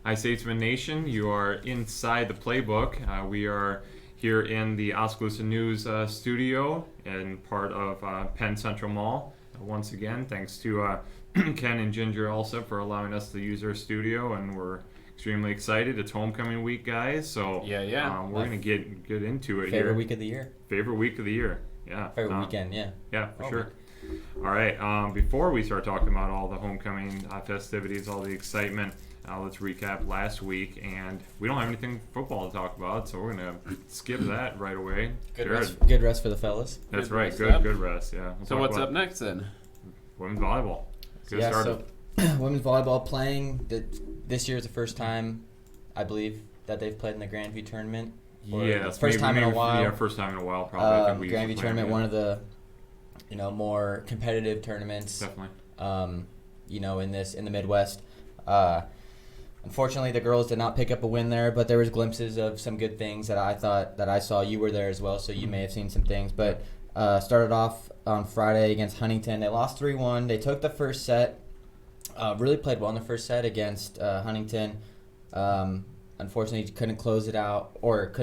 Hi, Statesman Nation. You are inside the Playbook. We are here in the Oskaloosa News studio and part of Penn Central Mall. Once again, thanks to Ken and Ginger also for allowing us to use their studio, and we're extremely excited. It's homecoming week, guys, so we're going to get into it. Favorite week of the year. Favorite week of the year, yeah. Favorite weekend, yeah. Yeah, for sure. All right, before we start talking about all the homecoming festivities, all the excitement, let's recap last week. And we don't have anything football to talk about, so we're going to skip that right away. Good rest for the fellas. That's right, good rest, yeah. So what's up next then? Women's volleyball. So women's volleyball playing. This year is the first time, I believe, that they've played in the Grandview tournament. Yeah, first time in a while. Yeah, first time in a while, probably. Grandview tournament, one of the more competitive tournaments. Definitely. In the Midwest. Unfortunately, the girls did not pick up a win there, but there was glimpses of some good things that I saw. You were there as well, so you may have seen some things. But started off on Friday against Huntington. They lost 3-1. They took the first set. Really played well in the first set against Huntington. Unfortunately, couldn't close it out, or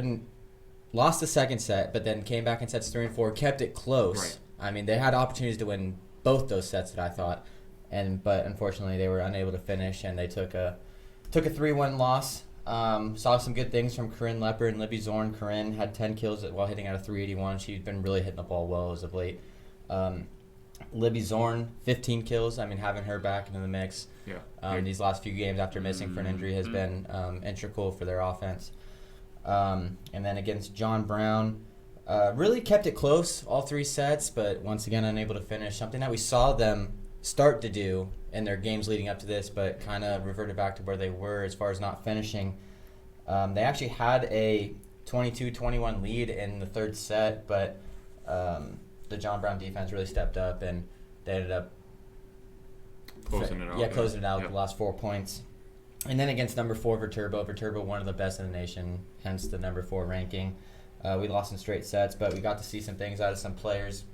lost the second set, but then came back in sets 3 and 4, kept it close. Right. I mean, they had opportunities to win both those sets that I thought, but unfortunately they were unable to finish, and they took a 3-1 loss. Saw some good things from Corinne Lepper and Libby Zorn. Corinne had 10 kills while hitting out of 381. She's been really hitting the ball well as of late. Libby Zorn, 15 kills. I mean, having her back into the mix these last few games after missing for an injury has been integral for their offense. And then against John Brown, really kept it close all 3 sets, but once again unable to finish. Something that we saw them start to do in their games leading up to this, but kind of reverted back to where they were as far as not finishing. They actually had a 22-21 lead in the third set, but the John Brown defense really stepped up, and they ended up closing it out. With the last 4 points. And then against number 4 Viterbo, one of the best in the nation, hence the number 4 ranking. We lost in straight sets, but we got to see some things out of some players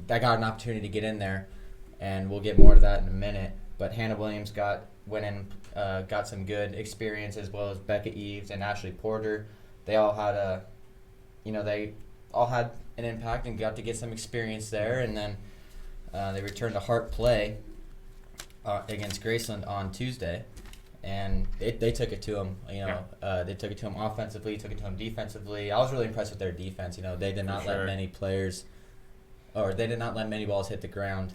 that got an opportunity to get in there, and we'll get more to that in a minute. But Hannah Williams got some good experience, as well as Becca Eves and Ashley Porter. They all had an impact and got to get some experience there, and then they returned to Hart play against Graceland on Tuesday, and they took it to them. They took it to them offensively, took it to them defensively. I was really impressed with their defense. They did not let many balls hit the ground.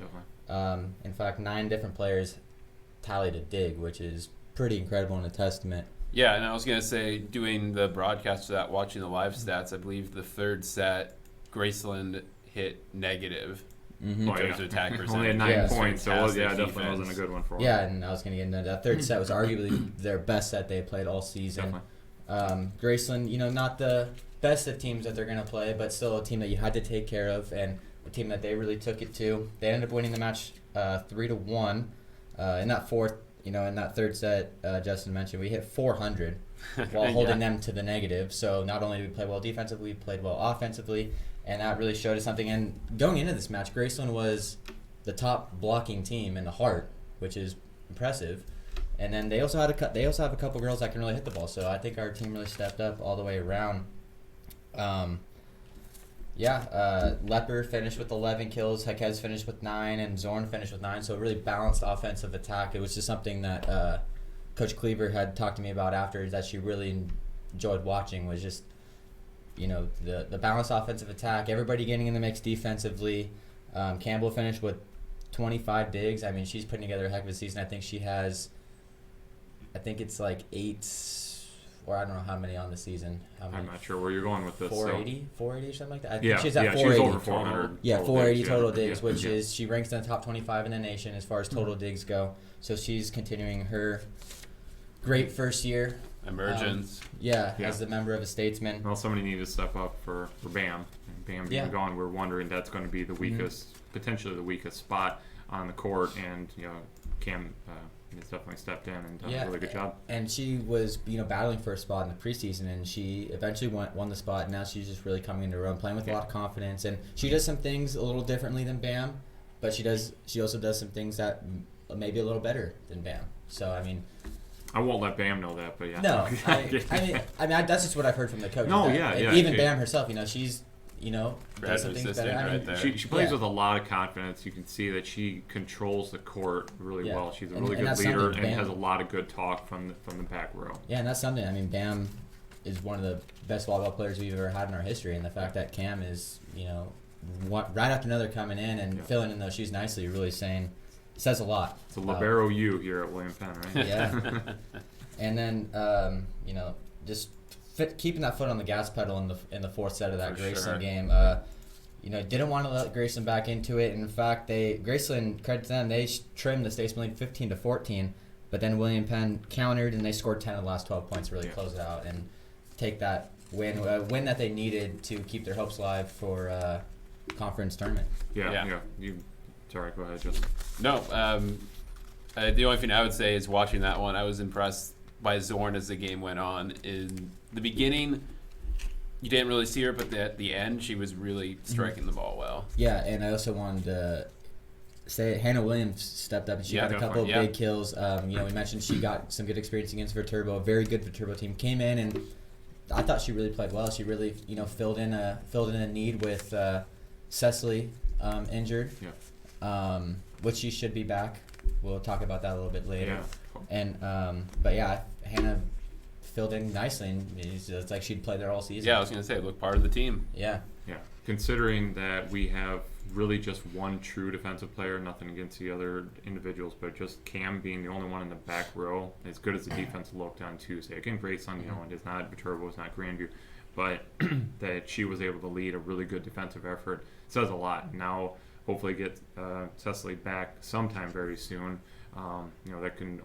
In fact, 9 different players tallied a dig, which is pretty incredible and a testament. Yeah, and I was going to say, doing the broadcast of that, watching the live stats, I believe the third set, Graceland hit negative. Mm-hmm. In terms of attack percentage. Only had 9 points, so definitely defense. wasn't a good one for them. Yeah, and I was going to get into that. Third set was arguably their best set they played all season. Graceland, not the best of teams that they're going to play, but still a team that you had to take care of, and a team that they really took it to. They ended up winning the match 3-1. In that third set, Justin mentioned, we hit 400 while holding them to the negative. So not only did we play well defensively, we played well offensively, and that really showed us something. And going into this match, Graceland was the top blocking team in the Hart, which is impressive. And then they also have a couple girls that can really hit the ball. So I think our team really stepped up all the way around. Lepper finished with 11 kills, Hekez finished with 9, and Zorn finished with 9, so a really balanced offensive attack. It was just something that Coach Cleaver had talked to me about after, that she really enjoyed watching, was just, the balanced offensive attack, everybody getting in the mix defensively. Campbell finished with 25 digs. I mean, she's putting together a heck of a season. I think it's like 8, or I don't know how many on the season. I'm not sure where you're going with this. 480 or something like that. I think she's at 480. She's over 400. Yeah, 480 total digs, which is, she ranks in the top 25 in the nation as far as total digs go. So she's continuing her great first year. Emergence. As a member of a Statesman. Well, somebody needed to step up for Bam. Bam being gone, we're wondering that's going to be the weakest, potentially the weakest spot on the court, and Cam has definitely stepped in and done a really good job. And she was, battling for a spot in the preseason, and she eventually won the spot. And now she's just really coming into her own, playing with a lot of confidence. And she does some things a little differently than Bam, but she also does some things that maybe a little better than Bam. So I mean, I won't let Bam know that, but yeah. No, I mean, that's just what I've heard from the coach. No, that, yeah. Even Bam herself, she's, Brad does some things better. assistant right there. She plays with a lot of confidence. You can see that she controls the court really well. She's a really good that's leader something and has a lot of good talk from the back row. Yeah, and that's something. I mean, Bam is one of the best volleyball players we've ever had in our history, and the fact that Cam is, right after another coming in and filling in those shoes nicely, really says a lot. It's a libero U here at William Penn, right? Yeah. And then, just keeping that foot on the gas pedal in the fourth set of that For Graceland sure. game. Didn't want to let Graceland back into it. In fact, Graceland, credit to them, they trimmed the Statesman lead 15-14, but then William Penn countered and they scored 10 of the last 12 points to really close it out and take that win that they needed to keep their hopes alive for conference tournament. Yeah. Sorry, go ahead, Justin. No, the only thing I would say is watching that one, I was impressed by Zorn as the game went on. In the beginning, you didn't really see her, but at the end, she was really striking the ball well. Yeah, and I also wanted to say Hannah Williams stepped up and she got a couple of big kills. We mentioned she got some good experience against Viterbo, a very good Viterbo team. Came in and I thought she really played well. She really, filled in a need with Cecily injured, which she should be back. We'll talk about that a little bit later. Yeah. And but yeah, Hannah filled in nicely, and it's like she'd played there all season. Yeah, I was gonna say, look, part of the team. Yeah. Yeah. Considering that we have really just one true defensive player, nothing against the other individuals, but just Cam being the only one in the back row, as good as the defense looked on Tuesday. Again, Graceland, it is not Viterbo, it's not Grandview, but that she was able to lead a really good defensive effort says a lot. Now, hopefully get Cecily back sometime very soon. That can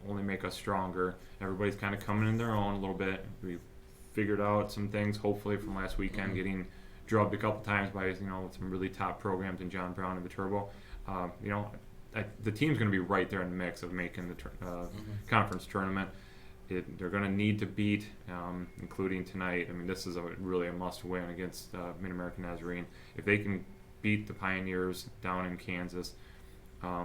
only make us stronger. Everybody's kind of coming in their own a little bit. We figured out some things, hopefully, from last weekend, getting drubbed a couple times by some really top programs in John Brown and Viterbo. The team's going to be right there in the mix of making the conference tournament. They're going to need to beat, including tonight. I mean, this is really a must-win against Mid-American Nazarene. If they can beat the Pioneers down in Kansas,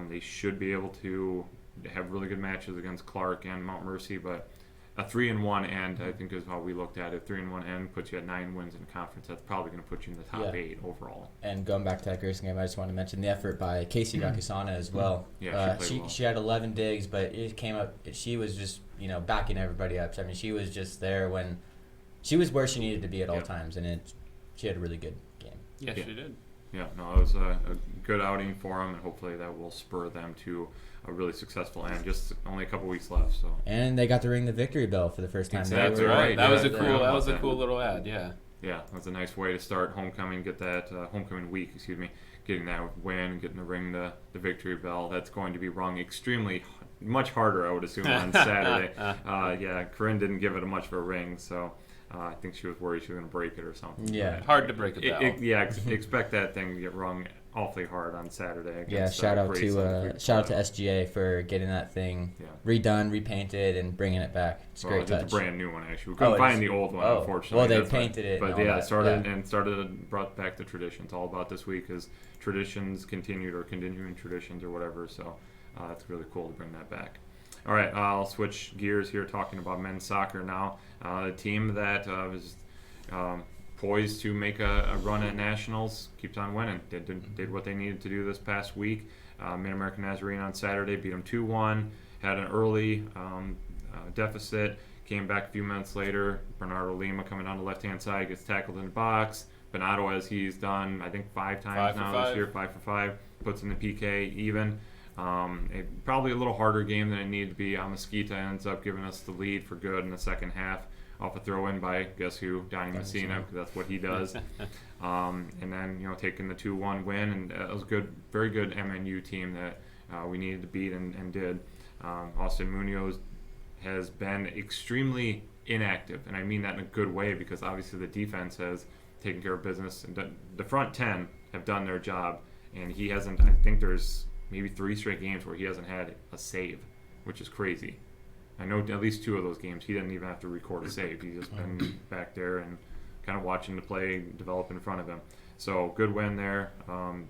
they should be able to have really good matches against Clark and Mount Mercy, but a 3-1 end, I think, is how we looked at it. 3-1 end puts you at 9 wins in conference. That's probably going to put you in the top 8 overall. And going back to that Grayson game, I just want to mention the effort by Casey Rakisana as well. Yeah, she played well. She had 11 digs, but it came up. She was just backing everybody up. I mean, she was just there when she was where she needed to be at all times, and she had a really good game. Yeah, she did. Yeah, no, it was a good outing for them, and hopefully that will spur them to a really successful end. Just only a couple weeks left, so. And they got to ring the victory bell for the first time. Exactly right. That was a cool little ad. Yeah. Yeah, that's a nice way to start homecoming. Get that homecoming week. Getting that win, getting to ring the victory bell. That's going to be rung extremely much harder, I would assume, on Saturday. Corinne didn't give it much of a ring, so. I think she was worried she was going to break it or something. Yeah. Hard to break a bell. Expect that thing to get rung awfully hard on Saturday. Against, shout out to SGA for getting that thing redone, repainted, and bringing it back. It's a great touch. It's a brand new one, actually. We couldn't find the old one, unfortunately. Well, they painted it. But brought back the tradition. It's all about this week is traditions continued or continuing traditions or whatever. So it's really cool to bring that back. All right, I'll switch gears here, talking about men's soccer now. The team that was poised to make a run at nationals keeps on winning. Did what they needed to do this past week. Mid-American Nazarene on Saturday beat them 2-1. Had an early deficit. Came back a few minutes later. Bernardo Lima coming down the left-hand side gets tackled in the box. Benato, as he's done, I think 5 times this year, 5 for 5, puts in the PK even. Probably a little harder game than it needed to be. Mesquita ends up giving us the lead for good in the second half off a throw-in by, guess who, Donnie Messina, because that's what he does. And then, taking the 2-1 win, and it was a very good MNU team that we needed to beat and did. Austin Munoz has been extremely inactive, and I mean that in a good way because obviously the defense has taken care of business, and the front 10 have done their job, and he hasn't, I think there's maybe 3 straight games where he hasn't had a save, which is crazy. I know at least 2 of those games he didn't even have to record a save. He's just been back there and kind of watching the play develop in front of him. So good win there.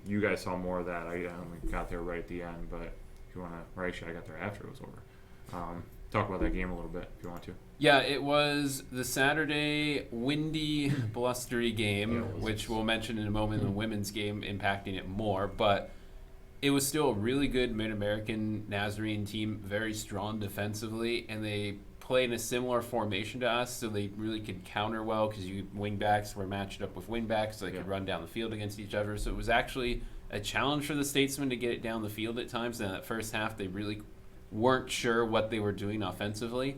You guys saw more of that. I only got there right at the end, but if you want to, or actually I got there after it was over. talk about that game a little bit if you want to. Yeah, it was the Saturday windy, blustery game, Yeah, it was. which we'll mention in a moment in the women's game, impacting it more. But it was still a really good Mid-American Nazarene team, very strong defensively, and they play in a similar formation to us, so they really could counter well because wingbacks were matched up with wingbacks, so they could run down the field against each other. So it was actually a challenge for the Statesmen to get it down the field at times. And in that first half, they really weren't sure what they were doing offensively.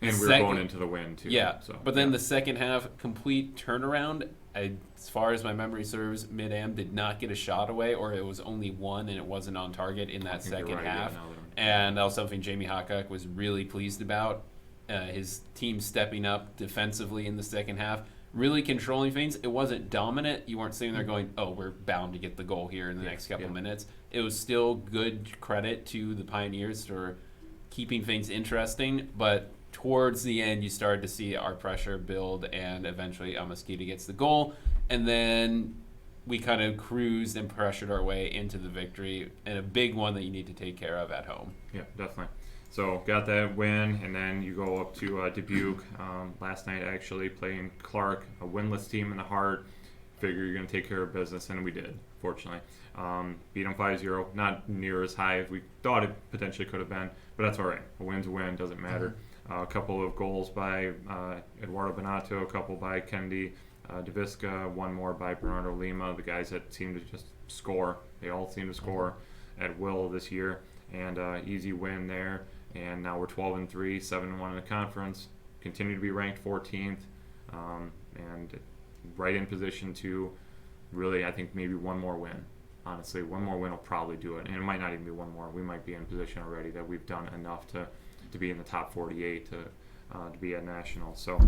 And we were going into the win, too. Yeah, so, but then the second half, complete turnaround. As far as my memory serves, Mid-Am did not get a shot away, or it was only one, and it wasn't on target in that second half. And that was something Jamie Hawcock was really pleased about. His team stepping up defensively in the second half, really controlling things. It wasn't dominant. You weren't sitting there going, oh, we're bound to get the goal here in the next couple minutes. It was still good credit to the Pioneers for keeping things interesting, but towards the end, you started to see our pressure build, and eventually Mosquito gets the goal. And then we kind of cruised and pressured our way into the victory, and a big one that you need to take care of at home. Yeah, definitely. So got that win, and then you go up to Dubuque last night, actually playing Clark, a winless team in the heart. Figure you're going to take care of business, and we did, fortunately. Beat them 5-0, not near as high as we thought it potentially could have been, but that's all right. A win's a win, doesn't matter. A couple of goals by Eduardo Bonato, a couple by Kennedy Davisca, one more by Bernardo Lima, the guys that seem to just score. They all seem to score at will this year, and easy win there. And now we're 12-3, 7-1 in the conference, continue to be ranked 14th, and right in position to really, I think, maybe one more win. Honestly, one more win will probably do it, and it might not even be one more. We might be in position already that we've done enough to be in the top 48 to be at nationals. So,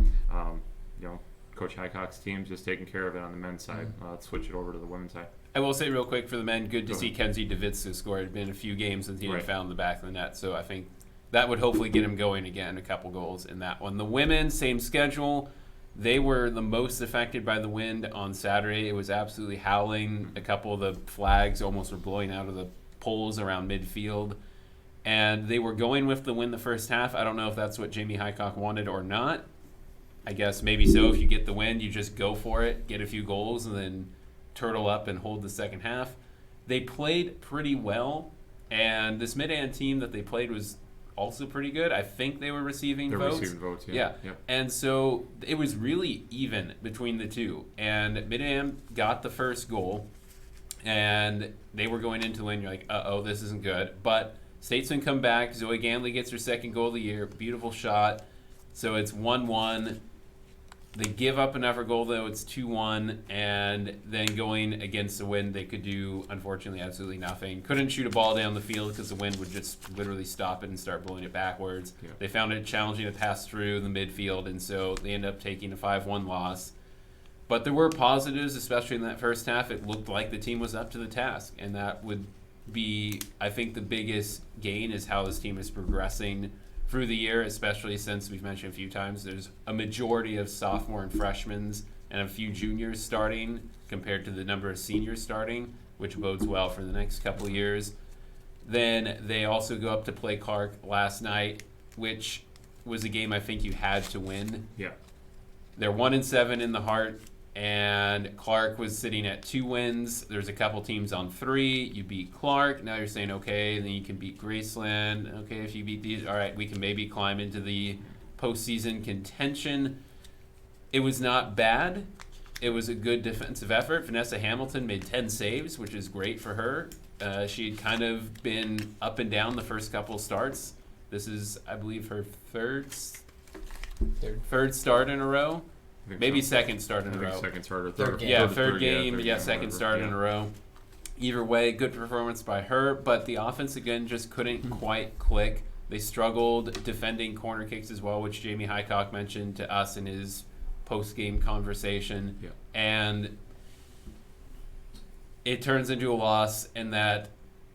Coach Highcock's team's just taking care of it on the men's side. Let's switch it over to the women's side. I will say real quick for the men, good to see Kenzie Davidson score. It had been a few games since he had found the back of the net, so I think that would hopefully get him going again, a couple goals in that one. The women, same schedule. They were the most affected by the wind on Saturday. It was absolutely howling. A couple of the flags almost were blowing out of the poles around midfield. And they were going with the win the first half. I don't know if that's what Jamie Highcock wanted or not. I guess maybe so. If you get the win, you just go for it, get a few goals, and then turtle up and hold the second half. They played pretty well, and this Mid-Am team that they played was also pretty good. I think they were receiving votes. They're receiving votes, yeah. Yep. And so it was really even between the two. And Mid-Am got the first goal, and they were going into the win. You're like, uh-oh, this isn't good. But Statesman come back. Zoe Ganley gets her second goal of the year. Beautiful shot. So it's 1-1. They give up another goal, though. It's 2-1. And then going against the wind, they could do, unfortunately, absolutely nothing. Couldn't shoot a ball down the field because the wind would just literally stop it and start blowing it backwards. Yeah. They found it challenging to pass through the midfield, and so they end up taking a 5-1 loss. But there were positives, especially in that first half. It looked like the team was up to the task, and that would be, I think, the biggest gain is how this team is progressing through the year, especially since we've mentioned a few times there's a majority of sophomore and freshmen and a few juniors starting compared to the number of seniors starting, which bodes well for the next couple of years. Then they also go up to play Clark last night, which was a game I think you had to win. Yeah. They're 1-7 in the heart, and Clark was sitting at 2 wins. There's a couple teams on 3. You beat Clark. Now you're saying, okay, then you can beat Graceland. Okay, if you beat these, all right, we can maybe climb into the postseason contention. It was not bad. It was a good defensive effort. Vanessa Hamilton made 10 saves, which is great for her. She had kind of been up and down the first couple starts. This is, I believe, her third start in a row. Maybe so. Second start in a row. Second start or third. Third game. Second start in a row. Either way, good performance by her, but the offense again just couldn't quite click. They struggled defending corner kicks as well, which Jamie Highcock mentioned to us in his post-game conversation. Yeah. And it turns into a loss in that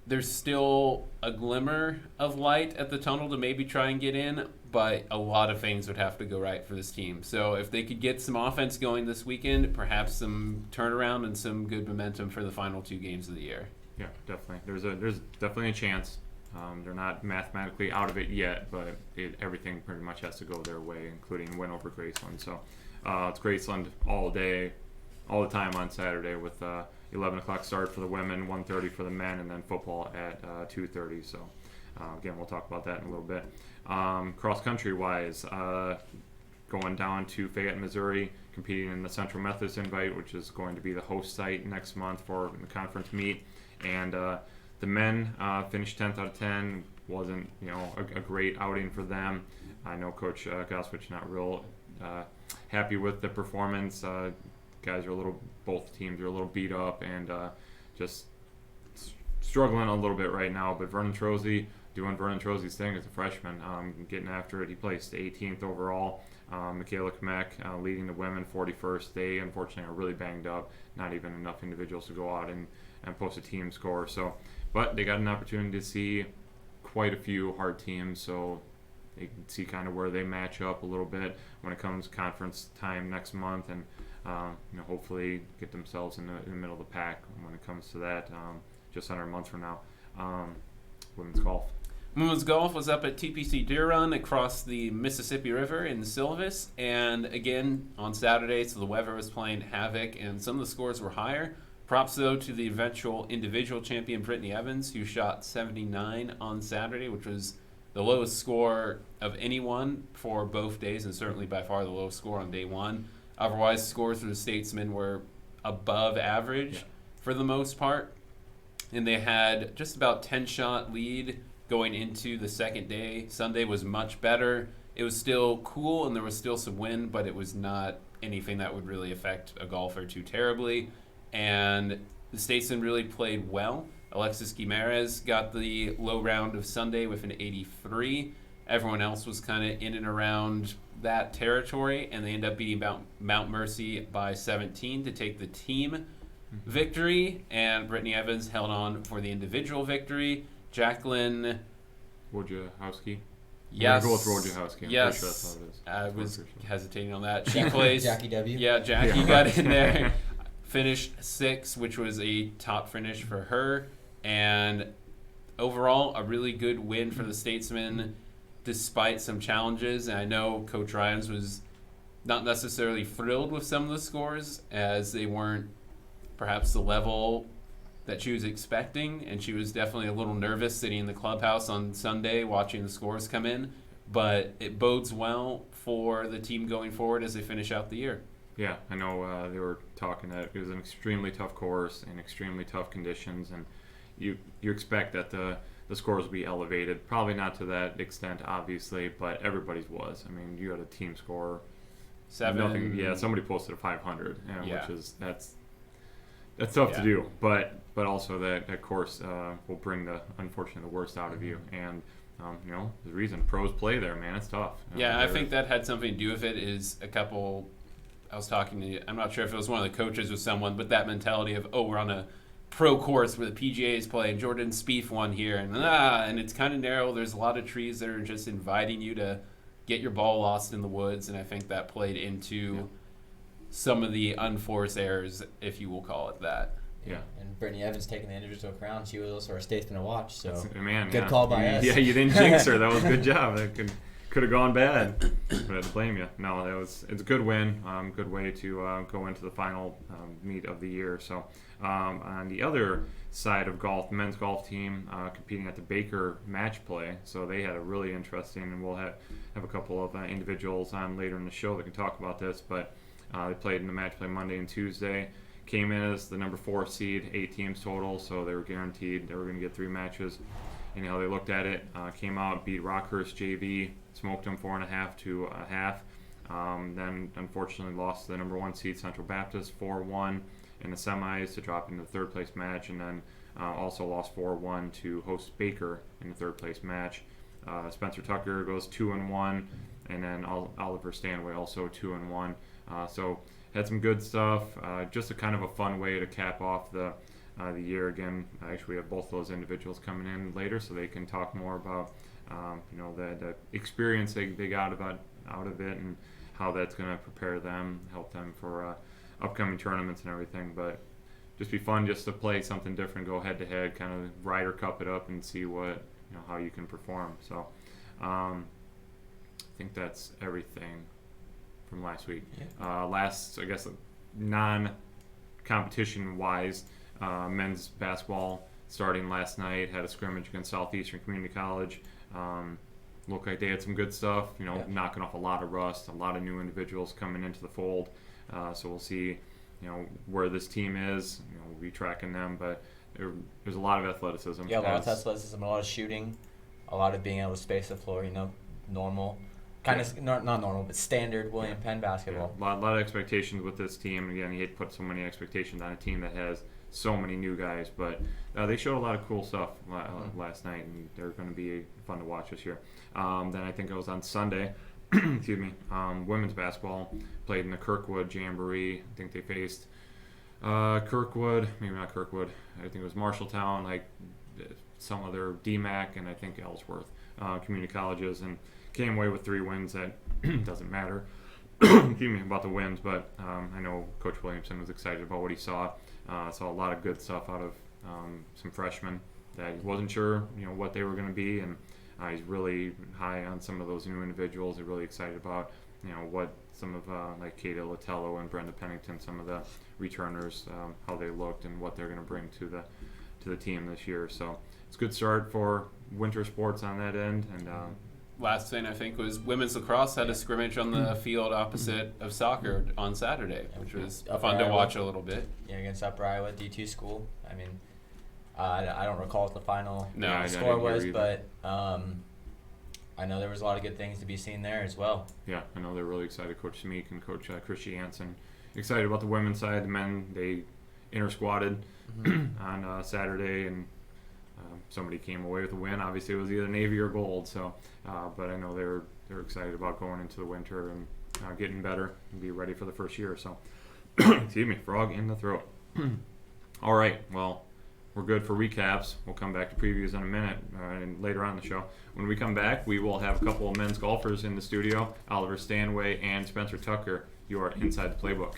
there's still a glimmer of light at the tunnel to maybe try and get in, but a lot of things would have to go right for this team. So if they could get some offense going this weekend, perhaps some turnaround and some good momentum for the final 2 games of the year. Yeah, definitely. There's definitely a chance. They're not mathematically out of it yet, but everything pretty much has to go their way, including win over Graceland. So it's Graceland all day, all the time on Saturday with 11 o'clock start for the women, 1:30 for the men, and then football at 2:30. So again, we'll talk about that in a little bit. Cross country wise, going down to Fayette, Missouri, competing in the Central Methodist Invite, which is going to be the host site next month for the conference meet. And the men finished 10th out of 10. Wasn't a great outing for them. I know Coach Goswich not real happy with the performance. Guys are both teams are a little beat up and just struggling a little bit right now. But Vernon Trozy doing Vernon Trozy's thing as a freshman, getting after it. He placed 18th overall. Michaela Kamek leading the women 41st. They unfortunately are really banged up. Not even enough individuals to go out and post a team score. So, but they got an opportunity to see quite a few hard teams. So they can see kind of where they match up a little bit when it comes conference time next month, and hopefully get themselves in the middle of the pack when it comes to that. Just under a month from now. Women's golf. Women's golf was up at TPC Deer Run across the Mississippi River in Silvis, and again on Saturday, so the weather was playing havoc, and some of the scores were higher. Props though to the eventual individual champion Brittany Evans, who shot 79 on Saturday, which was the lowest score of anyone for both days, and certainly by far the lowest score on day one. Otherwise, scores for the Statesmen were above average for the most part, and they had just about 10-shot lead going into the second day. Sunday was much better. It was still cool and there was still some wind, but it was not anything that would really affect a golfer too terribly. And the Statesmen really played well. Alexis Guimarães got the low round of Sunday with an 83. Everyone else was kind of in and around that territory, and they ended up beating Mount Mercy by 17 to take the team victory, and Brittany Evans held on for the individual victory. Jacqueline Wojciechowski. Yes. We're gonna go with Wojciechowski. Yes. Pretty sure that's how it is. I was Pretty sure. hesitating on that. She plays. Jackie W. Yeah, Jackie Yeah. got in there. Finished 6th, which was a top finish for her. And overall, a really good win for the Statesmen despite some challenges. And I know Coach Ryans was not necessarily thrilled with some of the scores, as they weren't perhaps the level that she was expecting, and she was definitely a little nervous sitting in the clubhouse on Sunday watching the scores come in, but it bodes well for the team going forward as they finish out the year. Yeah, I know they were talking that it was an extremely tough course and extremely tough conditions, and you expect that the scores will be elevated. Probably not to that extent, obviously, but everybody's was. I mean, you had a team score. 7. Yeah, somebody posted a 500, Yeah. which is that's tough to Yeah. do, but also that course will bring unfortunately the worst out of you, and the reason pros play there, man, it's tough. Yeah, I think that had something to do with it. Is a couple. I was talking to. I'm not sure if it was one of the coaches or someone, but that mentality of, oh, we're on a pro course where the PGA is playing. Jordan Spieth won here, and it's kind of narrow. There's a lot of trees that are just inviting you to get your ball lost in the woods, and I think that played into some of the unforced errors, if you will call it that. Yeah. And Brittany Evans taking the individual crown. She was also our statesman to watch. So Man, good call by us. Yeah, you didn't jinx her. That was a good job. That could have gone bad, but I had to blame you. No, it's a good win. Good way to go into the final meet of the year. So on the other side of golf, the men's golf team competing at the Baker match play. So they had a really interesting, and we'll have a couple of individuals on later in the show that can talk about this. But they played in the match play Monday and Tuesday. Came in as the number 4 seed, 8 teams total, so they were guaranteed they were going to get 3 matches. And how they looked at it, came out, beat Rockhurst JV, smoked them 4.5 to a half. Then unfortunately lost to the number 1 seed Central Baptist 4-1 in the semis to drop into the 3rd place match, and then also lost 4-1 to host Baker in the 3rd place match. Spencer Tucker goes 2-1, and then Oliver Stanway also 2-1. So had some good stuff. Just a kind of a fun way to cap off the year. Again, actually we have both those individuals coming in later, so they can talk more about the experience they got out of it, and how that's going to prepare them, help them for upcoming tournaments and everything. But just be fun just to play something different, go head to head, kind of Ryder Cup it up, and see what how you can perform. So I think that's everything from last week. Last, I guess, non-competition wise, men's basketball starting last night, had a scrimmage against Southeastern Community College. Looked like they had some good stuff, knocking off a lot of rust, a lot of new individuals coming into the fold. So we'll see, where this team is. We'll be tracking them, but there's a lot of athleticism. Yeah, a lot of athleticism, a lot of shooting, a lot of being able to space the floor, normal. Not normal, but standard William Penn basketball. Yeah. A lot of expectations with this team. Again, you hate to put so many expectations on a team that has so many new guys, but they showed a lot of cool stuff last night, and they're going to be fun to watch this year. Then I think it was on Sunday, excuse me, women's basketball played in the Kirkwood Jamboree. I think they faced Kirkwood, maybe not Kirkwood. I think it was Marshalltown, like some other DMAC, and I think Ellsworth community colleges, and came away with 3 wins. That doesn't matter excuse me, about the wins, but I know Coach Williamson was excited about what he saw. Saw a lot of good stuff out of some freshmen that he wasn't sure, what they were going to be, and he's really high on some of those new individuals. He's really excited about, what some of like Kata Latello and Brenda Pennington, some of the returners, how they looked and what they're going to bring to the team this year. So it's a good start for winter sports on that end, and. Last thing I think was women's lacrosse had a scrimmage on the field opposite of soccer on Saturday, which was fun to watch a little bit. Yeah, against Upper Iowa D2 school. I mean, I don't recall what the final score was, but I know there was a lot of good things to be seen there as well. Yeah, I know they're really excited. Coach Smeek and Coach Christy Hansen excited about the women's side. The men, they inter-squatted on Saturday, and somebody came away with a win. Obviously, it was either Navy or gold. So, but I know they're excited about going into the winter and getting better and be ready for the first year. So, excuse me, frog in the throat. All right, well, we're good for recaps. We'll come back to previews in a minute and later on in the show. When we come back, we will have a couple of men's golfers in the studio, Oliver Stanway and Spencer Tucker. You are inside the Playbook.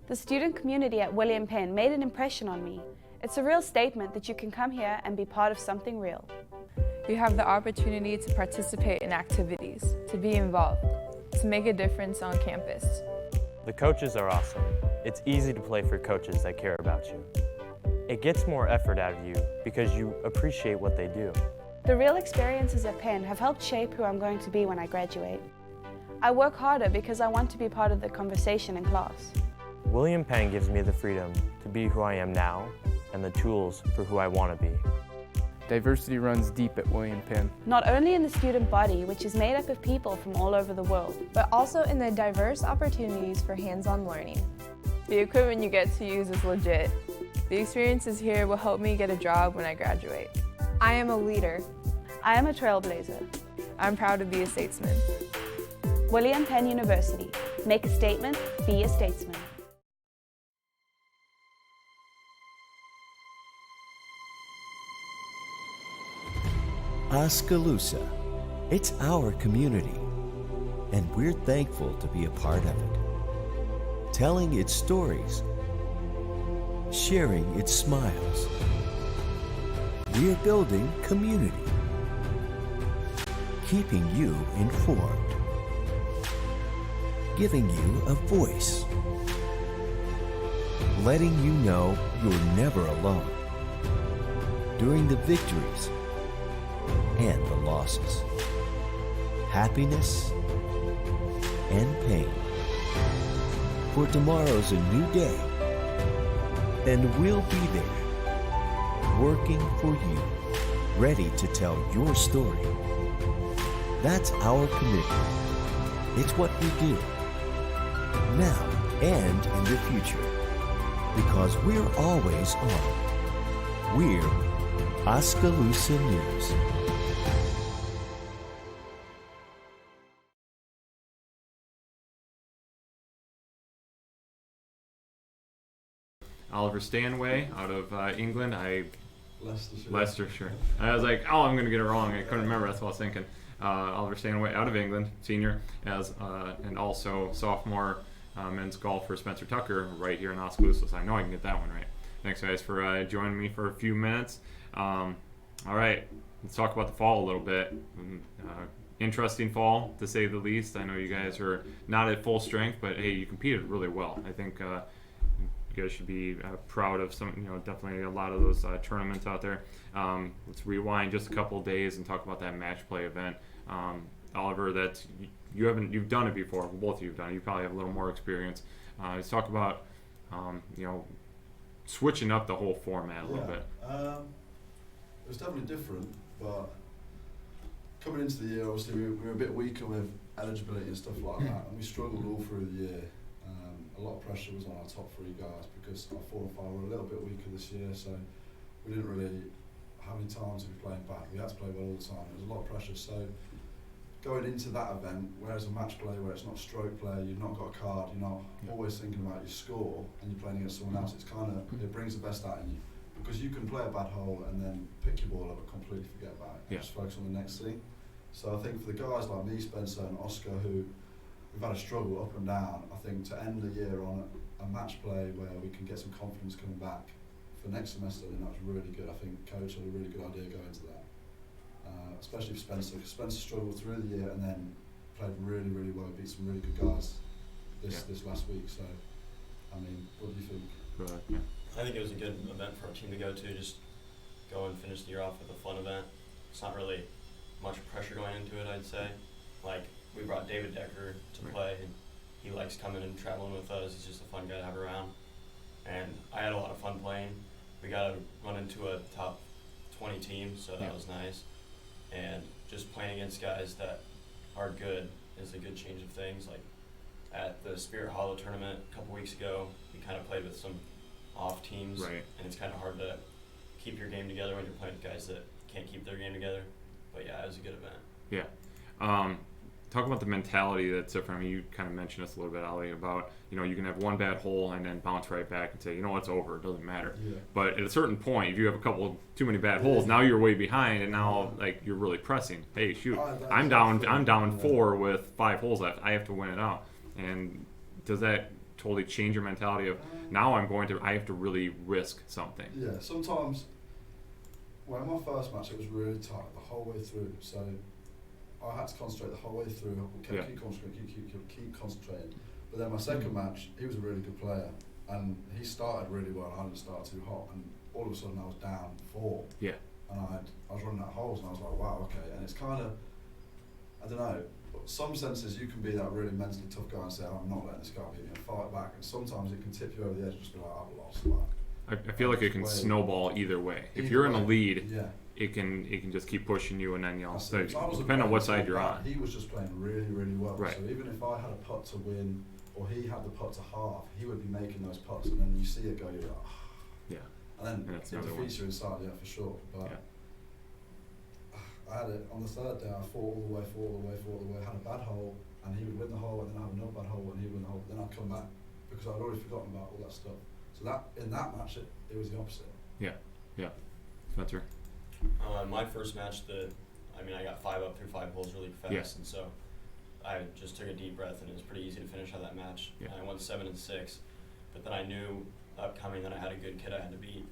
The student community at William Penn made an impression on me. It's a real statement that you can come here and be part of something real. You have the opportunity to participate in activities, to be involved, to make a difference on campus. The coaches are awesome. It's easy to play for coaches that care about you. It gets more effort out of you because you appreciate what they do. The real experiences at Penn have helped shape who I'm going to be when I graduate. I work harder because I want to be part of the conversation in class. William Penn gives me the freedom to be who I am now and the tools for who I want to be. Diversity runs deep at William Penn. Not only in the student body, which is made up of people from all over the world, but also in the diverse opportunities for hands-on learning. The equipment you get to use is legit. The experiences here will help me get a job when I graduate. I am a leader. I am a trailblazer. I'm proud to be a statesman. William Penn University. Make a statement, be a statesman. Oskaloosa. It's our community, and we're thankful to be a part of it. Telling its stories, sharing its smiles. We're building community, keeping you informed, giving you a voice, letting you know you're never alone during the victories and the losses, happiness and pain. For tomorrow's a new day, and we'll be there, working for you, ready to tell your story. That's our commitment. It's what we do, now and in the future, because we're always on. We're Oskaloosa News. Oliver Stanway out of England. Leicestershire. I was like, I'm going to get it wrong. I couldn't remember. That's what I was thinking. Oliver Stanway out of England, senior, and also sophomore men's golfer Spencer Tucker right here in Oskaloosa. So I know I can get that one right. Thanks, guys, for joining me for a few minutes. All right, let's talk about the fall a little bit. Interesting fall, to say the least. I know you guys are not at full strength, but hey, you competed really well. I think you guys should be proud of some, definitely a lot of those tournaments out there. Let's rewind just a couple of days and talk about that match play event. Oliver, you've done it before. Both of you have done it. You probably have a little more experience. Let's talk about switching up the whole format a little bit. It was definitely different, but coming into the year, obviously we were a bit weaker with eligibility and stuff like that, and we struggled all through the year. A lot of pressure was on our top 3 guys because our 4 and 5 were a little bit weaker this year, so we didn't really have any time to be playing back. We had to play well all the time. There was a lot of pressure, so going into that event, whereas a match play where it's not stroke play, you've not got a card, you're not always thinking about your score, and you're playing against someone else, it brings the best out in you. Because you can play a bad hole and then pick your ball up and completely forget about it. Just focus on the next thing. So I think for the guys like me, Spencer and Oscar, who we've had a struggle up and down, I think to end the year on a match play where we can get some confidence coming back for next semester, then that's really good. I think Coach had a really good idea going into that. Especially for Spencer, because Spencer struggled through the year and then played really, really well, beat some really good guys this last week. So, I mean, what do you think? Go ahead. Yeah. I think it was a good event for our team to go to, just go and finish the year off with a fun event. It's not really much pressure going into it, I'd say. Like, we brought David Decker to play, and he likes coming and traveling with us. He's just a fun guy to have around. And I had a lot of fun playing. We got to run into a top 20 team, so that was nice. And just playing against guys that are good is a good change of things. Like, at the Spirit Hollow tournament a couple weeks ago, we kind of played with some off teams, and it's kind of hard to keep your game together when you're playing with guys that can't keep their game together. But yeah, it was a good event. Yeah. Talk about the mentality that's different. I mean, you kind of mentioned this a little bit, Ali, about, you can have one bad hole and then bounce right back and say, it's over, it doesn't matter. Yeah. But at a certain point, if you have a couple too many bad holes, now you're way behind, and now you're really pressing. Hey, shoot, I'm down 4 with 5 holes left. I have to win it out. And does that totally change your mentality of now I have to really risk something? Yeah, sometimes when my first match, it was really tight the whole way through. So I had to concentrate the whole way through. Keep concentrating. But then my second match, he was a really good player, and he started really well. I didn't start too hot, and all of a sudden I was down 4. Yeah. And I was running out of holes, and I was like, wow, okay. And it's kind of, I don't know. Some senses you can be that really mentally tough guy and say, I'm not letting this guy beat me, and fight back. And sometimes it can tip you over the edge and just be like, I've lost. I feel like it can snowball either way. If you're in the lead, it can just keep pushing you, and then depending on what side you're on. He was just playing really, really well. Right. So even if I had a putt to win, or he had the putt to half, he would be making those putts, and then you see it go, you're like, yeah. And then it defeats you inside, for sure. But I had it on the third day. I fought all the way, had a bad hole, and he would win the hole, and then I have another bad hole, and he would win the hole. Then I'd come back because I'd already forgotten about all that stuff. So that in that match, it was the opposite. Yeah. Spencer. My first match, I got 5 up through 5 holes really fast, and so I just took a deep breath, and it was pretty easy to finish out that match. Yeah. I won 7 and 6, but then I knew upcoming that I had a good kid I had to beat,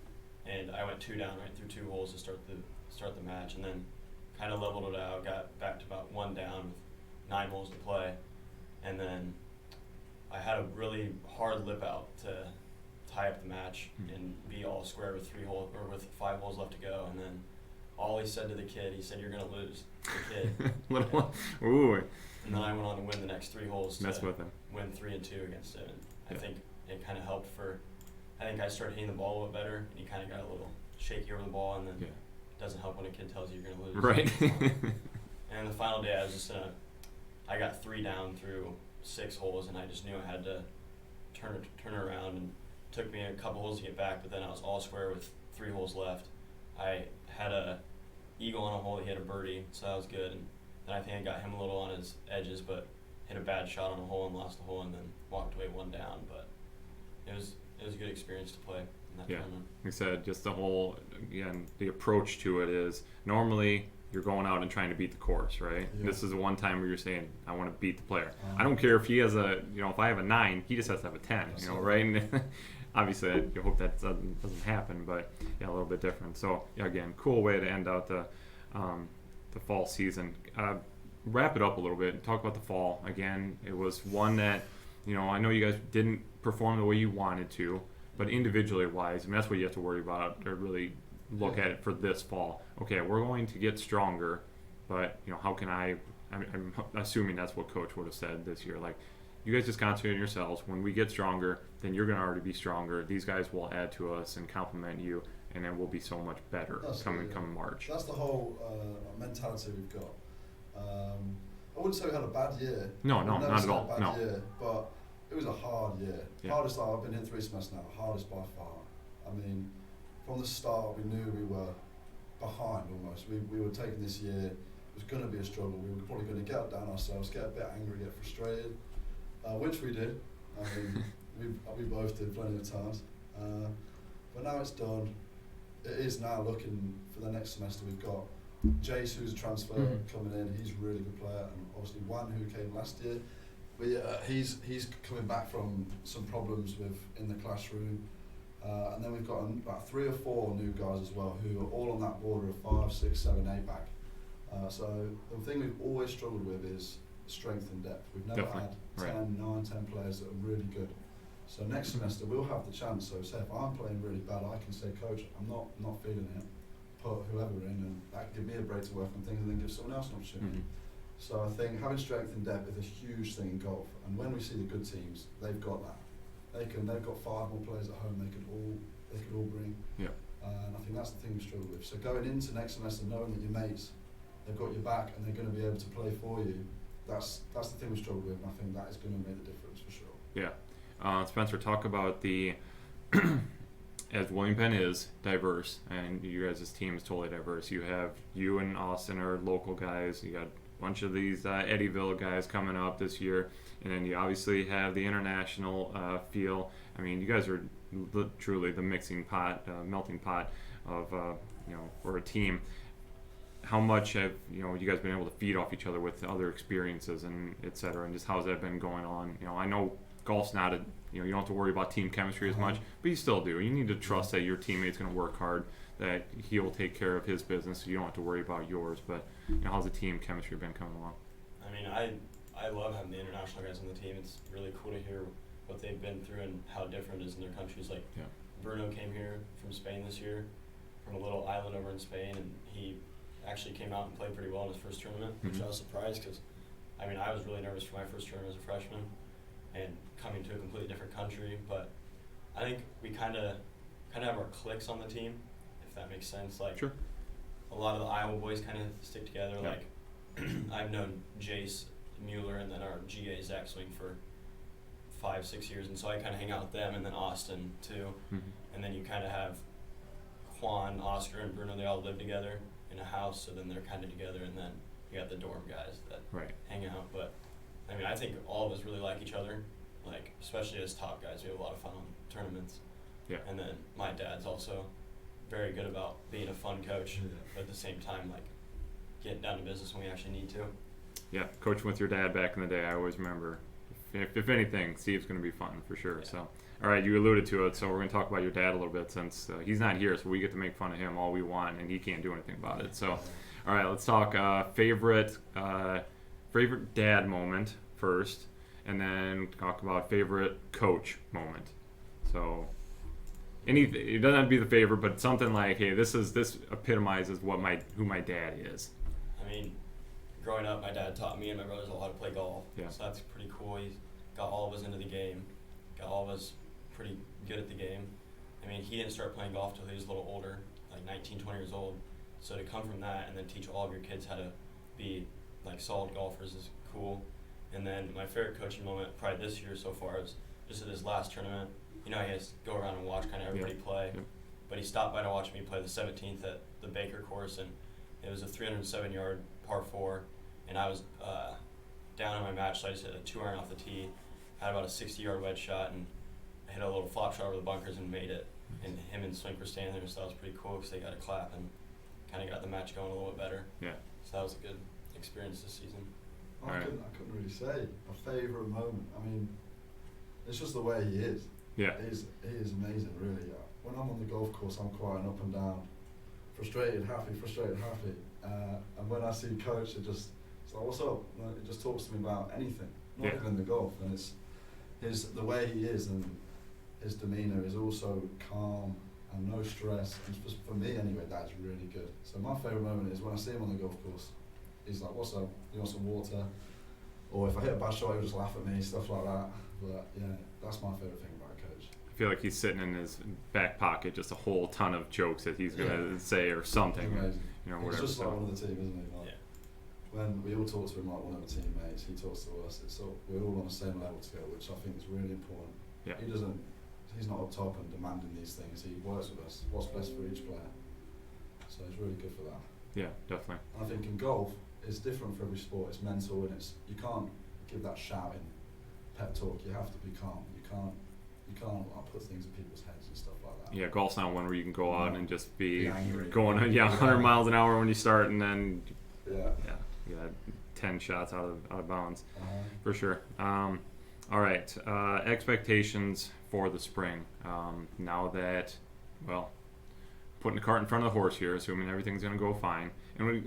and I went 2 down right through 2 holes to start the match, and then kind of leveled it out, got back to about 1 down with 9 holes to play, and then I had a really hard lip out to tie up the match and be all square with 5 holes left to go, and then Ollie said to the kid, he said, "You're gonna lose." The kid. Ooh. And then I went on to win the next 3 holes to with him. Win 3 and 2 against him. And I think it kind of helped I think I started hitting the ball a little bit better, and he kind of got a little shaky over the ball, and then it doesn't help when a kid tells you you're gonna lose. Right. And the final day, I got 3 down through 6 holes, and I just knew I had to turn it around, and it took me a couple holes to get back, but then I was all square with 3 holes left. I had a eagle on a hole, he hit a birdie, so that was good, and then I think I got him a little on his edges, but hit a bad shot on a hole and lost the hole, and then walked away 1 down, but it was a good experience to play in that tournament. Like I said, just the approach to it is normally you're going out and trying to beat the course, right? Yeah. This is the one time where you're saying, I want to beat the player. I don't care if he has if I have a 9, he just has to have a 10, right? obviously, you hope that doesn't happen, but yeah, a little bit different. So yeah, again, cool way to end out the fall season. Wrap it up a little bit and talk about the fall. Again, it was one that, I know you guys didn't perform the way you wanted to, but individually wise, I mean, that's what you have to worry about or really look at it for this fall. Okay, we're going to get stronger, but how can I'm assuming that's what Coach would have said this year. Like, you guys just concentrate on yourselves. When we get stronger, then you're going to already be stronger. These guys will add to us and complement you, and then we'll be so much better come March. That's the whole mentality we've got. I wouldn't say we had a bad year. No, not at all. Bad year, but it was a hard year. Yeah. Hardest I've been here 3 semesters now. Hardest by far. I mean, from the start, we knew we were behind almost. We were taking this year. It was going to be a struggle. We were probably going to get down ourselves, get a bit angry, get frustrated, which we did. I mean, we both did plenty of times. But now it's done. It is now looking for the next semester. We've got Jace, who's a transfer coming in. He's a really good player, and obviously Juan, who came last year. But he's coming back from some problems in the classroom. And then we've got about 3 or 4 new guys as well, who are all on that border of 5, 6, 7, 8 back. So the thing we've always struggled with is strength and depth. We've never had 10 players that are really good. So next semester we'll have the chance. So say if I'm playing really bad, I can say, Coach, I'm not feeling it. Put whoever in, and that can give me a break to work on things, and then give someone else an opportunity. So I think having strength and depth is a huge thing in golf. And when we see the good teams, they've got that. They've got 5 more players at home. They could all bring. Yeah. And I think that's the thing we struggle with. So going into next semester, knowing that your mates, they've got your back, and they're going to be able to play for you. That's the thing we struggle with, and I think that is going to make the difference for sure. Yeah. Spencer, talk about the as William Penn is diverse, and you guys' team is totally diverse. You have you and Austin are local guys. You got a bunch of these Eddyville guys coming up this year, and then you obviously have the international feel. I mean, you guys are truly the melting pot of for a team. How much have you guys been able to feed off each other with other experiences and et cetera, and just how's that been going on? I know golf's not you don't have to worry about team chemistry as much, but you still do. You need to trust that your teammate's going to work hard, that he'll take care of his business, so you don't have to worry about yours. But how's the team chemistry been coming along? I mean, I love having the international guys on the team. It's really cool to hear what they've been through and how different it is in their countries. Like Bruno came here from Spain this year, from a little island over in Spain, and he actually came out and played pretty well in his first tournament, which I was surprised because, I mean, I was really nervous for my first tournament as a freshman and coming to a completely different country. But I think we kind of have our cliques on the team, if that makes sense. Like, a lot of the Iowa boys kind of stick together. Like, I've known Jace Mueller and then our GA Zach Swing for 5-6 years, and so I kind of hang out with them, and then Austin too. And then you kind of have Juan, Oscar, and Bruno. They all live together in a house, so then they're kind of together, and then you got the dorm guys that hang out. But I mean, I think all of us really like each other, like especially as top guys. We have a lot of fun on tournaments. And then my dad's also very good about being a fun coach, but at the same time, like getting down to business when we actually need to. Yeah, coaching with your dad back in the day, I always remember. If anything, Steve's going to be fun for sure. So, all right, you alluded to it, so we're going to talk about your dad a little bit since he's not here, so we get to make fun of him all we want, and he can't do anything about it. So, all right, let's talk favorite dad moment first, and then talk about favorite coach moment. So, anything, it doesn't have to be the favorite, but something like, hey, this epitomizes who my dad is. I mean, growing up, my dad taught me and my brothers all how to play golf. So that's pretty cool. He's got all of us into the game, got all of us pretty good at the game. I mean, he didn't start playing golf till he was a little older, like 19, 20 years old. So to come from that and then teach all of your kids how to be like solid golfers is cool. And then my favorite coaching moment probably this year so far is just at his last tournament. You know, he has to go around and watch kind of everybody play. But he stopped by to watch me play the 17th at the Baker course, and it was a 307-yard par 4, and I was down in my match, so I just hit a 2-iron off the tee, had about a 60-yard wedge shot, and I hit a little flop shot over the bunkers and made it. And him and Swink were standing there, so that was pretty cool because they got a clap and kind of got the match going a little bit better. So that was a good experience this season. I couldn't really say a favourite moment. I mean, it's just the way he is. Yeah. He is amazing, really. When I'm on the golf course, I'm quite an up and down, frustrated, happy, frustrated, happy. And when I see Coach, it's like, what's up? Like, it just talks to me about anything, not even the golf. And it's the way he is, and his demeanour is also calm and no stress. And just for me, anyway, that's really good. So my favourite moment is when I see him on the golf course. He's like, what's up? You want some water? Or if I hit a bad shot, he'll just laugh at me, stuff like that. But yeah, that's my favourite thing about Coach. I feel like he's sitting in his back pocket just a whole ton of jokes that he's gonna say or something. Amazing. You know, He's whatever. just So like one of the team, isn't he? Like, when we all talk to him like one of the teammates, he talks to us. We're all on the same level together, which I think is really important. Yeah. He's not up top and demanding these things. He works with us. What's best for each player. So it's really good for that. Yeah, definitely. And I think in golf, it's different for every sport. It's mental, and you can't give that shouting pep talk. You have to be calm. You can't like, put things in people's heads and stuff like that. Yeah, golf's not one where you can go out and just be angry. going 100 miles an hour when you start, and then you got 10 shots out of bounds for sure. All right, expectations for the spring. Now that, well, putting the cart in front of the horse here, assuming everything's going to go fine, and we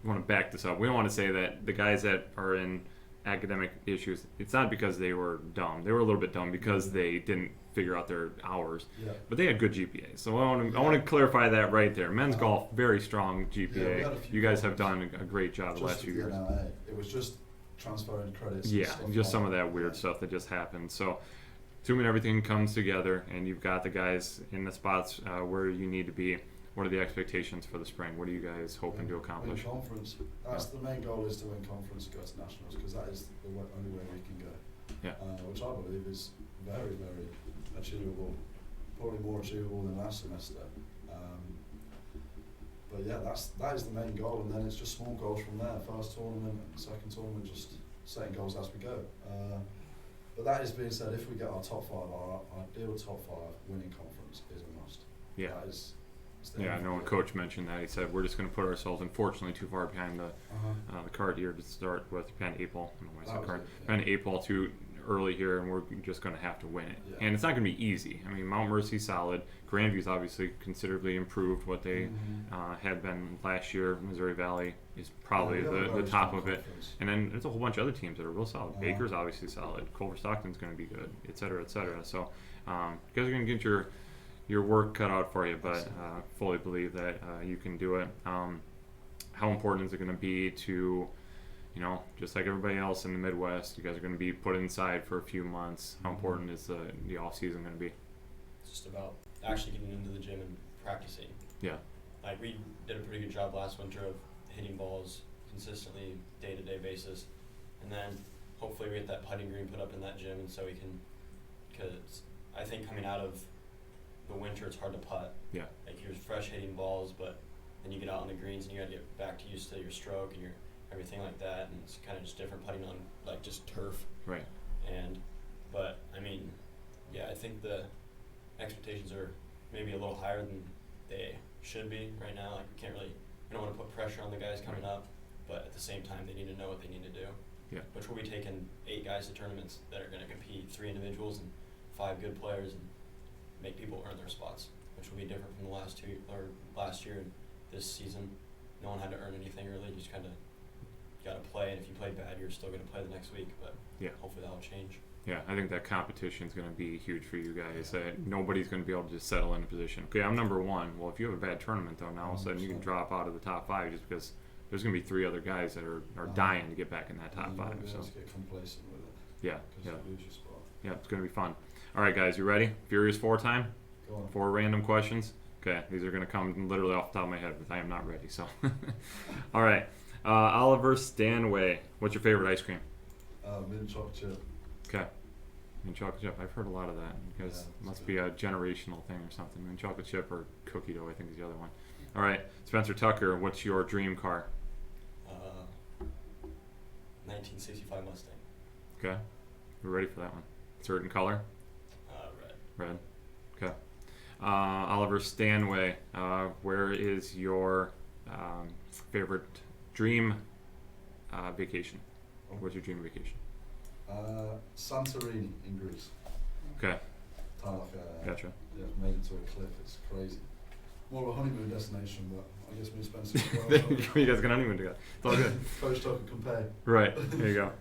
want to back this up. We don't want to say that the guys that are in academic issues, it's not because they were dumb. They were a little bit dumb because they didn't figure out their hours, but they had good GPAs. So I want to clarify that right there. Men's golf, very strong GPA. You guys have done a great job the last few years. It was just transferring credits. Yeah, just some of that weird stuff that just happened. So assuming everything comes together and you've got the guys in the spots where you need to be, what are the expectations for the spring? What are you guys hoping to accomplish? Win conference. That's the main goal, is to win conference and go to nationals, because that is the only way we can go. Yeah. Which I believe is very, very achievable. Probably more achievable than last semester. But yeah, that is the main goal, and then it's just small goals from there. First tournament, second tournament, just setting goals as we go. But that is being said, if we get our top five, our ideal top five, winning conference is a must. Yeah. That is. Yeah, I know when Coach mentioned that, he said we're just going to put ourselves, unfortunately, too far behind the card here to start with. Behind April, I don't know why I said card. Behind April too early here, and we're just going to have to win it. And it's not going to be easy. I mean, Mount Mercy's solid. Grandview's obviously considerably improved what they had been last year. Missouri Valley is probably the top of it. And then there's a whole bunch of other teams that are real solid. Baker's obviously solid. Culver Stockton's going to be good, et cetera, et cetera. So you guys are going to get your work cut out for you, but fully believe that you can do it. How important is it going to be to, you know, just like everybody else in the Midwest, you guys are going to be put inside for a few months. How important is the off season going to be? It's just about actually getting into the gym and practicing. Yeah. Like, we did a pretty good job last winter of hitting balls consistently, day-to-day basis, and then hopefully we get that putting green put up in that gym, and so we can, because I think coming out of the winter it's hard to putt. Yeah. Like, you're fresh hitting balls, but then you get out on the greens and you gotta get back to used to your stroke and your everything like that, and it's kind of just different putting on like just turf. Right. But I mean, yeah, I think the expectations are maybe a little higher than they should be right now. Like, we don't want to put pressure on the guys coming up, but at the same time they need to know what they need to do. Yeah. Which will be taking 8 guys to tournaments that are going to compete, 3 individuals and 5 good players, and make people earn their spots, which will be different from the last year and this season. No one had to earn anything really. You just kind of got to play, and if you play bad, you're still going to play the next week. But hopefully that'll change. Yeah, I think that competition is going to be huge for you guys. Nobody's going to be able to just settle in a position. Okay, I'm number 1. Well, if you have a bad tournament, though, now all of a sudden you can drop out of the top 5 just because there's going to be 3 other guys that are dying to get back in that top 5. So get complacent with it. Yeah. You lose your spot. Yeah, it's going to be fun. All right, guys, you ready? Furious 4 time? Go on. 4 random questions. Okay, these are going to come literally off the top of my head, but I am not ready. So, all right, Oliver Stanway, what's your favorite ice cream? Mint chocolate chip. Okay, mint chocolate chip. I've heard a lot of that. Because it must be a generational thing or something. Mint chocolate chip or cookie dough, I think is the other one. All right, Spencer Tucker, what's your dream car? 1965 Mustang. Okay, we're ready for that one. Certain color? Red. Red. Okay. Oliver Stanway, where is your favorite dream vacation? What's your dream vacation? Santorini in Greece. Okay. kind of like Gotcha. yeah, made it to a cliff. It's crazy. More of a honeymoon destination, but I guess me and Spencer. You guys can honeymoon together. It's all good. Coach Tucker can pay. Right. There you go.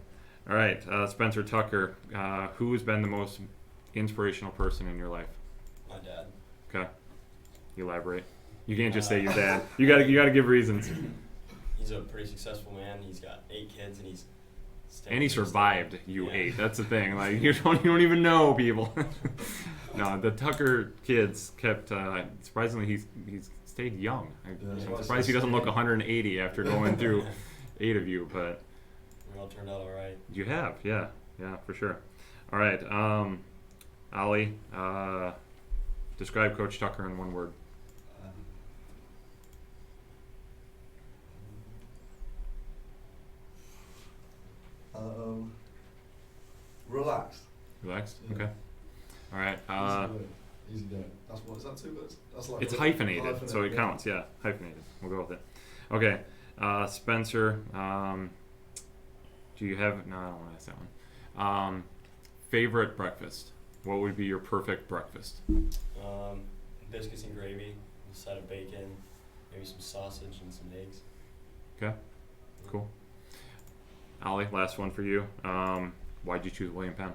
All right, Spencer Tucker. Who has been the most inspirational person in your life? My dad. Okay. Elaborate. You can't just say your dad. You gotta give reasons. He's a pretty successful man. He's got 8 kids, and he survived you 8. That's the thing. Like you don't even know people. No, the Tucker kids kept. Surprisingly, he's stayed young. I'm surprised he doesn't look 180 after going through 8 of you. But we all turned out all right. You have, yeah, for sure. All right, Ali, describe Coach Tucker in one word. Relaxed. Relaxed. Yeah. Okay. All right. Easy going. That's what. Is that 2 words? That's like It's hyphenated, so it counts. Yeah, hyphenated. We'll go with it. Okay. Spencer, do you have? No, I don't want to ask that one. Favorite breakfast? What would be your perfect breakfast? Biscuits and gravy, a side of bacon, maybe some sausage and some eggs. Okay. Cool. Ali, last one for you. Why'd you choose William Penn?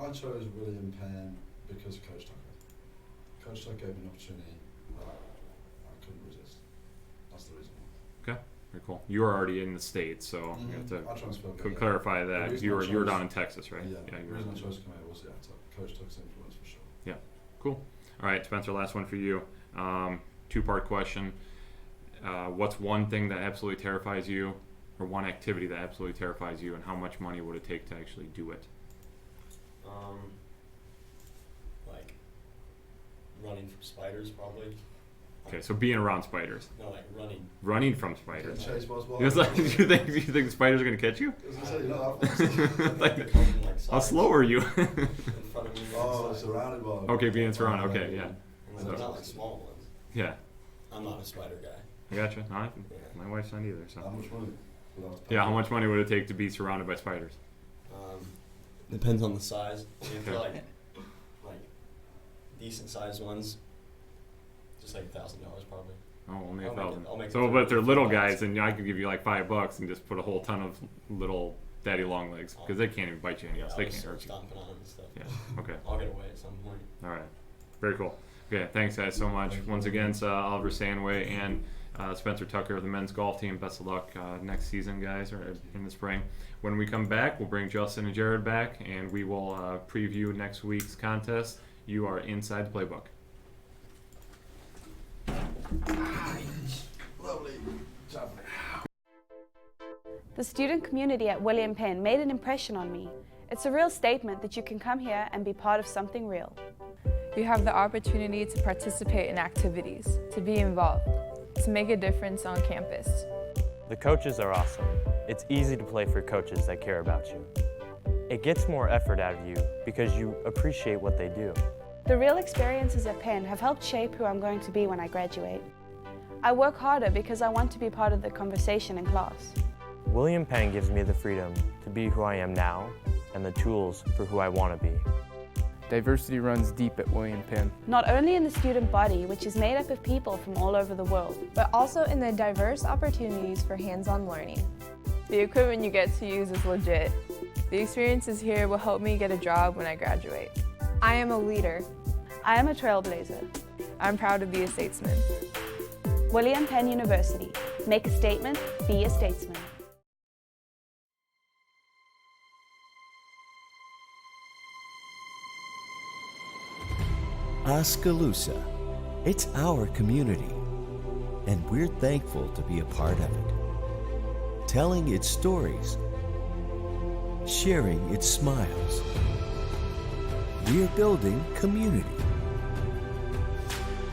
I chose William Penn because of Coach Tucker. Coach Tucker gave me an opportunity that I couldn't resist. That's the reason. Okay, very cool. You were already in the States, so you have I to transferred. clarify that. You were down in Texas, right? Yeah, you the were. reason I chose to come here was Coach Tucker's influence for sure. Yeah, cool. All right, Spencer, last one for you. 2-part question. What's one thing that absolutely terrifies you, or one activity that absolutely terrifies you, and how much money would it take to actually do it? Like running from spiders, probably. Okay, so being around spiders. No, like running. Running from spiders. Getting chased by It's like, do you think spiders are gonna catch you? I was gonna say, that Like, Like how slow are you? in front of me. Oh, surrounded by. Okay, being surrounded. Okay, yeah. And they're not like small ones. Yeah. I'm not a spider guy. I gotcha. No, my wife's not either. So. How much money? would I have to pay Yeah, for how it? much money would it take to be surrounded by spiders? Depends on the size. If they're Okay. like decent sized ones, just like $1,000 probably. Oh, only I'll make it- 1,000. I'll make it So, for but if they're little $5. guys, then I could give you like $5 and just put a whole ton of little daddy long legs because they can't even bite you anyways. I'll They just can't start hurt you. stomping on them and stuff. Yeah. Okay. I'll get away at some point. All right. Very cool. Okay. Thanks, guys, so much. Once again, it's Oliver Sandway and Spencer Tucker of the men's golf team. Best of luck next season, guys, or in the spring. When we come back, we'll bring Justin and Jared back, and we will preview next week's contest. You are inside the playbook. Lovely. The student community at William Penn made an impression on me. It's a real statement that you can come here and be part of something real. You have the opportunity to participate in activities, to be involved, to make a difference on campus. The coaches are awesome. It's easy to play for coaches that care about you. It gets more effort out of you because you appreciate what they do. The real experiences at Penn have helped shape who I'm going to be when I graduate. I work harder because I want to be part of the conversation in class. William Penn gives me the freedom to be who I am now and the tools for who I want to be. Diversity runs deep at William Penn. Not only in the student body, which is made up of people from all over the world, but also in the diverse opportunities for hands-on learning. The equipment you get to use is legit. The experiences here will help me get a job when I graduate. I am a leader. I am a trailblazer. I'm proud to be a statesman. William Penn University. Make a statement, be a statesman. Oskaloosa. It's our community, and we're thankful to be a part of it. Telling its stories, sharing its smiles. We're building community,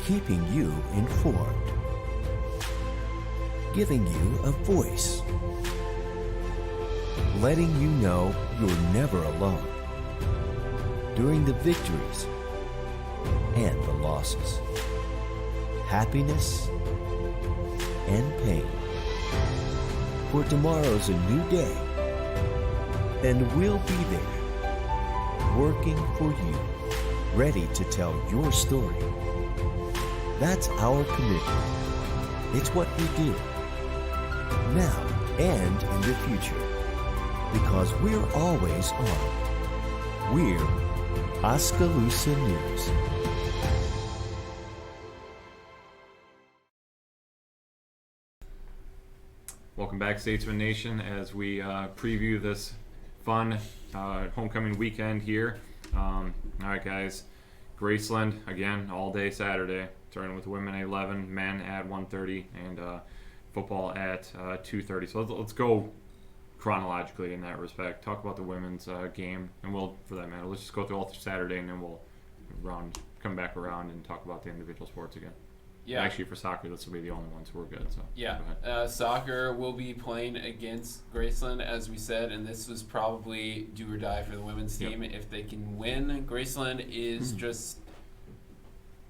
keeping you informed, giving you a voice, letting you know you're never alone during the victories and the losses, happiness and pain. For tomorrow's a new day, and we'll be there working for you, ready to tell your story. That's our commitment. It's what we do, now and in the future, because we're always on. We're Oskaloosa News. Welcome back, Statesman Nation, as we preview this fun homecoming weekend here. All right, guys. Graceland, again, all day Saturday, starting with women at 11, men at 1:30, and football at 2:30. So let's go chronologically in that respect. Talk about the women's game, and we'll, for that matter, let's just go through all through Saturday, and then we'll come back around and talk about the individual sports again. Yeah. Actually, for soccer, this will be the only ones who are good. So Yeah. go ahead. Soccer will be playing against Graceland, as we said, and this was probably do or die for the women's Yep. team. If they can win, Graceland is just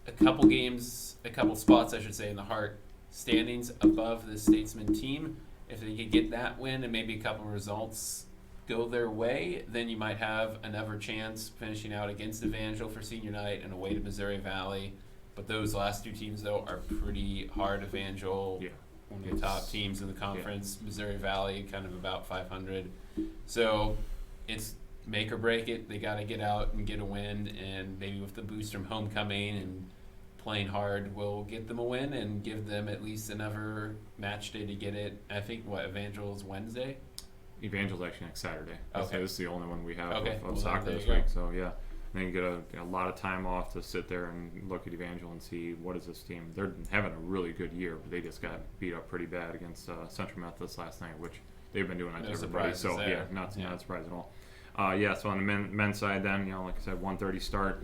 a couple spots, I should say, in the Hart standings above the Statesman team. If they could get that win and maybe a couple results go their way, then you might have another chance finishing out against Evangel for senior night and away to Missouri Valley. But those last two teams, though, are pretty hard. Evangel, Yeah. one of the top teams in the conference. Missouri Valley, kind of about 500. So it's make or break it. They got to get out and get a win, and maybe with the boost from homecoming and playing hard will get them a win and give them at least another match day to get it. I think, Evangel's Wednesday? Evangel's actually next Saturday. Okay. This is the only one we have Okay. of Well, soccer there this you go. week. So yeah, then you get a lot of time off to sit there and look at Evangel and see what is this team. They're having a really good year, but they just got beat up pretty bad against Central Methodist last night, which they've been doing that No to everybody. surprises So there. yeah, not a surprise at all. So on the men's side, then like I said, 1:30 start.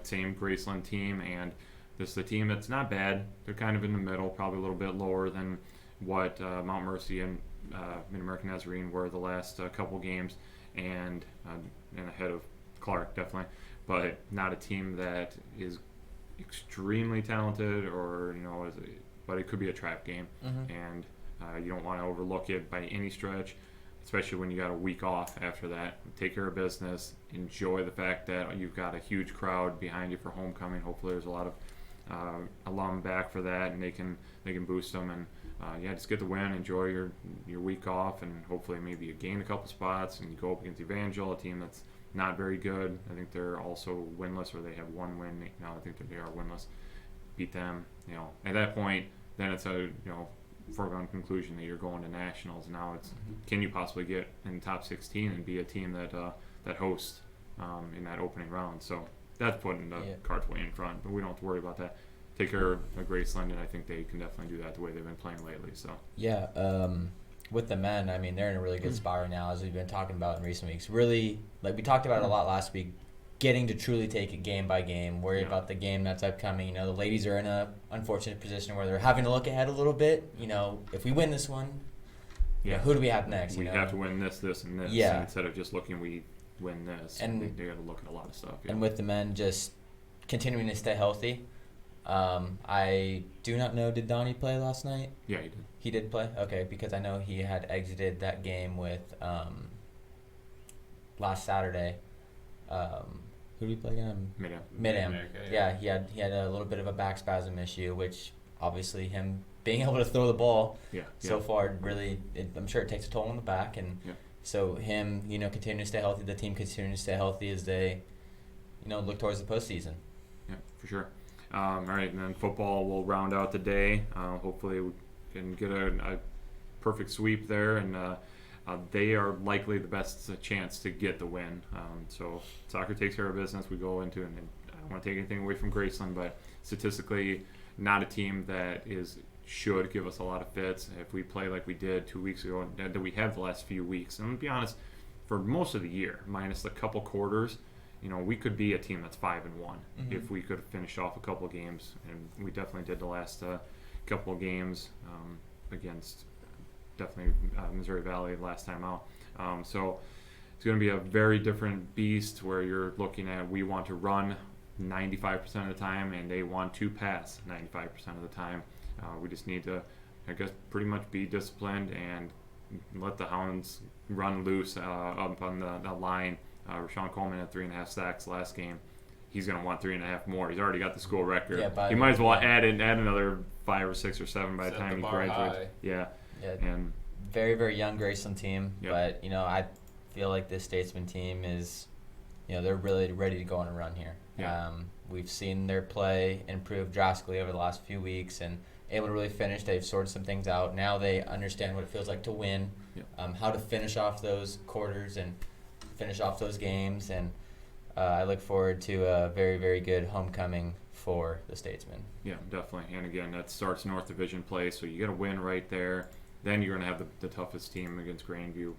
Same Graceland team, and this is a team that's not bad. They're kind of in the middle, probably a little bit lower than what Mount Mercy and Mid-American Nazarene were the last couple games, and ahead of Clark definitely, but not a team that is extremely talented or but it could be a trap game, and you don't want to overlook it by any stretch, especially when you got a week off after that. Take care of business, enjoy the fact that you've got a huge crowd behind you for homecoming. Hopefully there's a lot of alum back for that, and they can boost them, and just get the win, enjoy your week off, and hopefully maybe you gain a couple spots and you go up against Evangel, a team that's not very good. I think they're also winless, or they have one win now. I think that they are winless. Beat them, at that point, then it's a foregone conclusion that you're going to nationals. Now it's can you possibly get in the top 16 and be a team that hosts in that opening round. So that's putting the cards way in front, but we don't have to worry about that. Take care of Graceland, and I think they can definitely do that the way they've been playing lately. So with the men, I mean, they're in a really good spot right now, as we've been talking about in recent weeks. Really, like we talked about a lot last week, getting to truly take it game by game, worry about the game that's upcoming. The ladies are in a unfortunate position where they're having to look ahead a little bit. If we win this one, who do we have next? We have to win this, and this. Yeah. And instead of just looking, we win this. And they got to look at a lot of stuff. And with the men, just continuing to stay healthy. I do not know, did Donnie play last night? Yeah, he did. He did play? Okay, because I know he had exited that game with last Saturday. Who did he play again? Mid-Am. Yeah, he had a little bit of a back spasm issue, which obviously him being able to throw the ball so far really, I'm sure it takes a toll on the back. And so him, continuing to stay healthy, the team continuing to stay healthy as they, look towards the postseason. Yeah, for sure. All right, and then football will round out the day. Hopefully we can get a perfect sweep there, and they are likely the best chance to get the win. So soccer takes care of business. We go into, and I don't want to take anything away from Graceland, but statistically not a team that should give us a lot of fits. If we play like we did 2 weeks ago, and that we have the last few weeks, and to be honest, for most of the year, minus a couple quarters, we could be a team that's 5-1 if we could finish off a couple of games, and we definitely did the last couple of games against definitely Missouri Valley last time out. So it's going to be a very different beast where you're looking at we want to run 95% of the time and they want to pass 95% of the time. We just need to, I guess, pretty much be disciplined and let the Hounds run loose up on the line Rashawn Coleman had 3.5 sacks last game. He's going to want 3.5 more. He's already got the school record. Yeah, he might as well add another 5 or 6 or 7 by the time he graduates. High. Yeah. And very, very young Graceland team, Yep. but I feel like this Statesman team is, they're really ready to go on a run here. Yeah. We've seen their play improve drastically over the last few weeks and able to really finish. They've sorted some things out. Now they understand what it feels like to win, how to finish off those quarters and finish off those games. And I look forward to a very, very good homecoming for the Statesmen. Yeah, definitely. And again, that starts North Division play, so you get a win right there. Then you're going to have the toughest team against Grandview.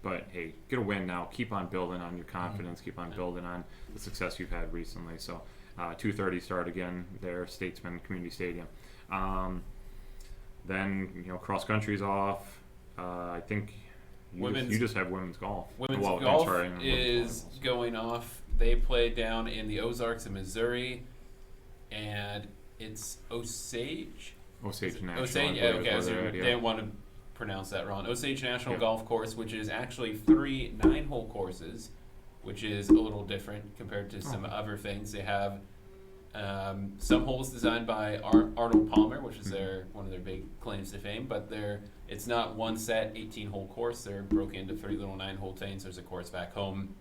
But, hey, get a win now. Keep on building on your confidence. Keep on building on the success you've had recently. So 2:30 start again there, Statesman Community Stadium. Then, cross country's off. I think you just have women's golf. Women's golf is going off. They play down in the Ozarks in Missouri, and it's Osage National. Osage, yeah, okay. So they didn't want to pronounce that wrong. Osage National Golf Course, which is actually 3 9-hole courses, which is a little different compared to some other things. They have some holes designed by Arnold Palmer, which is one of their big claims to fame, but it's not one set 18-hole course. They're broken into 3 little 9-hole things. There's a course back home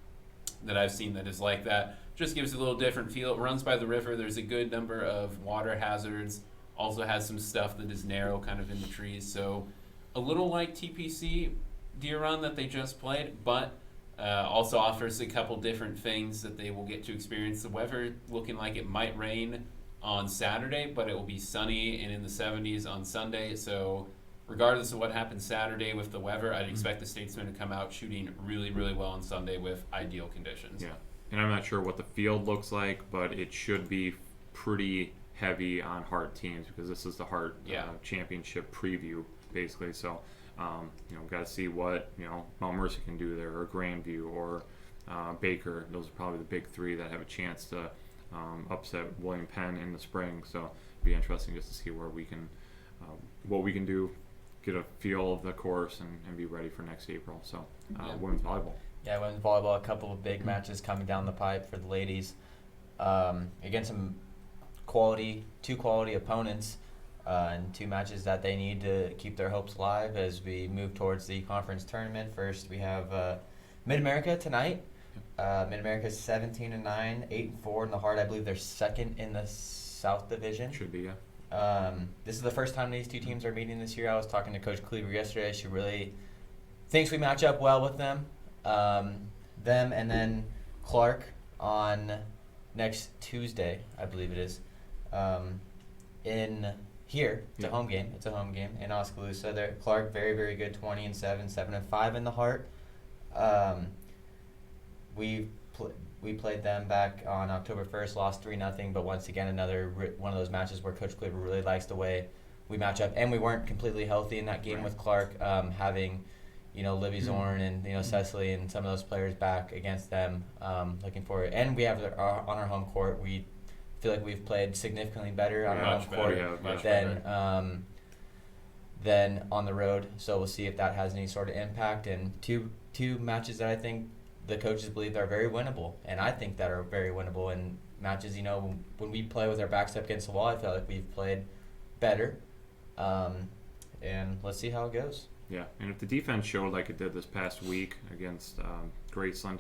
that I've seen that is like that. Just gives it a little different feel. It runs by the river. There's a good number of water hazards. Also has some stuff that is narrow kind of in the trees. So a little like TPC Deer Run that they just played, but also offers a couple different things that they will get to experience. The weather looking like it might rain on Saturday, but it will be sunny and in the 70s on Sunday. So regardless of what happens Saturday with the weather, I'd expect the Statesmen to come out shooting really, really well on Sunday with ideal conditions. Yeah, and I'm not sure what the field looks like, but it should be pretty heavy on Hart teams because this is the Hart championship preview, basically. So, got to see what, Mount Mercy can do there, or Grandview, or Baker. Those are probably the big 3 that have a chance to upset William Penn in the spring. So it'd be interesting just to see where we can, what we can do, get a feel of the course, and be ready for next April. So women's volleyball. Yeah, women's volleyball, a couple of big matches coming down the pipe for the ladies. Against some two quality opponents, and 2 matches that they need to keep their hopes alive as we move towards the conference tournament. First, we have Mid-America tonight. Mid-America is 17-9, 8-4 in the Heart. I believe they're second in the South Division. Should be, yeah. This is the first time these 2 teams are meeting this year. I was talking to Coach Cleaver yesterday. She really thinks we match up well with them. Them and then Clark on next Tuesday, I believe it is. It's a home game. It's a home game in Oskaloosa. Clark, very, very good, 20-7, 7-5 in the Heart. We played them back on October 1st, lost 3-0, but once again, another one of those matches where Coach Cleaver really likes the way we match up. And we weren't completely healthy in that game with Clark, having, Libby Zorn and, Cecily and some of those players back against them. Looking forward. And we have on our home court, we feel like we've played significantly better on our home court than on the road. So we'll see if that has any sort of impact. And two matches that I think the coaches believe are very winnable, and I think that are very winnable. And matches, when we play with our backs up against the wall, I feel like we've played better. And let's see how it goes. Yeah, and if the defense showed like it did this past week against Graceland,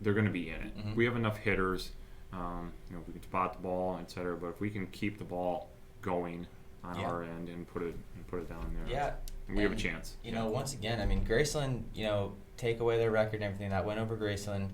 they're going to be in it. Mm-hmm. We have enough hitters. We can spot the ball, etc. But if we can keep the ball going on our end and put it down there, we have a chance. Once again, Graceland, take away their record and everything. That win over Graceland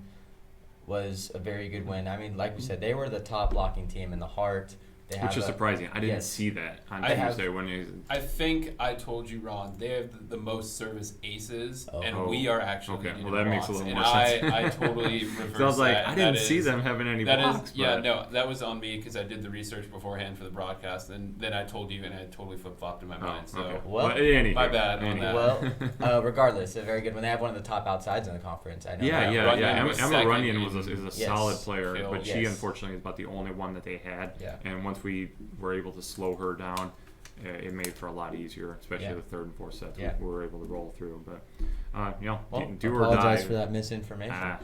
was a very good win. Like we said, they were the top blocking team in the Heart. Which is surprising. I didn't see that on Tuesday when you. I think I told you, Ron. They have the most service aces, and we are actually. Okay, well that makes a little more sense. And I totally reversed so I was like, that. I didn't see them having any blocks. That was on me because I did the research beforehand for the broadcast, and then I told you, and I totally flip flopped in my mind. So okay. Well, my bad on that. Well, regardless, they're very good. When they have one of the top outsides in the conference, I know. Emma Runyon is a solid player, but she unfortunately is about the only one that they had. Yeah. And once we were able to slow her down, it made it for a lot easier, especially the 3rd and 4th sets. We were able to roll through, but do or die. Apologize for that misinformation.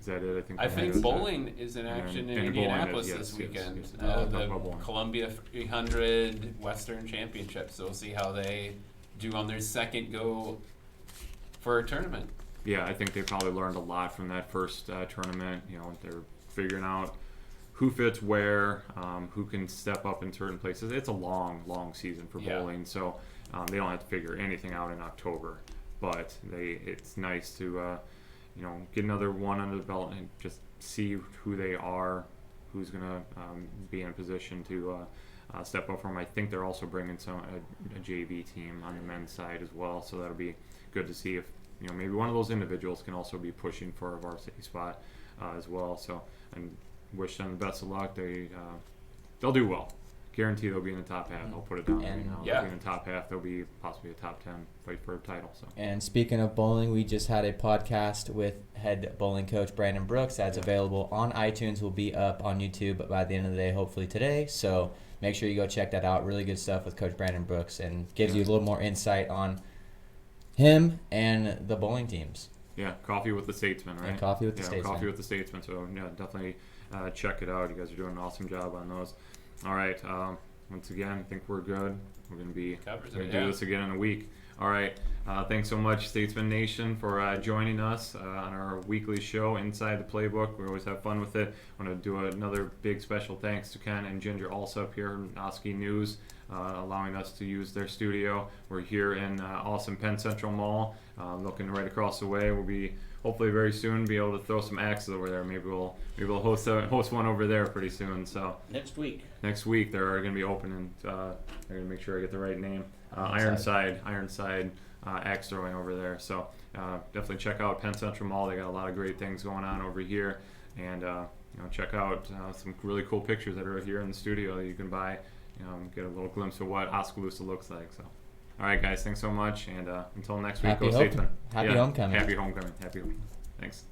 Is that it? I think that's bowling is in And- action in and Indianapolis bowling this is, yes, weekend. yes. The Talk about bowling. Columbia 300 Western Championship. So we'll see how they do on their second go for a tournament. Yeah, I think they probably learned a lot from that first tournament. You know, they're figuring out who fits where, who can step up in certain places. It's a long, long season for Yeah. bowling, so they don't have to figure anything out in October. But it's nice to, get another one under the belt and just see who they are, who's gonna be in a position to step up from. I think they're also bringing a JV team on the men's side as well, so that'll be good to see if maybe one of those individuals can also be pushing for a varsity spot as well. So, and wish them the best of luck. They'll do well. Guarantee they'll be in the top half. I'll put it down right now. They'll be in the top half. They'll be possibly a top 10 fight for a title. So. And speaking of bowling, we just had a podcast with head bowling coach Brandon Brooks. That's available on iTunes. Will be up on YouTube by the end of the day, hopefully today. So make sure you go check that out. Really good stuff with Coach Brandon Brooks, and gives you a little more insight on him and the bowling teams. Yeah, Coffee with the Statesman, right? And Coffee with the Statesman. Coffee with the Statesman. So yeah, definitely check it out. You guys are doing an awesome job on those. All right. Once again, I think we're good. We're gonna do this again in a week. All right. Thanks so much, Statesman Nation, for joining us on our weekly show Inside the Playbook. We always have fun with it. I want to do another big special thanks to Ken and Ginger Alsop here from Oski News, allowing us to use their studio. We're here in awesome Penn Central Mall, looking right across the way. We'll be hopefully very soon be able to throw some axes over there. Maybe we'll host one over there pretty soon. So next week they're going to be opening. They're going to make sure I get the right name. Ironside axe throwing over there. So definitely check out Penn Central Mall. They got a lot of great things going on over here, and check out some really cool pictures that are here in the studio that you can buy. Get a little glimpse of what Oskaloosa looks like. So, all right, guys, thanks so much, and until next week, go Statesman. Happy homecoming. Happy homecoming. Thanks.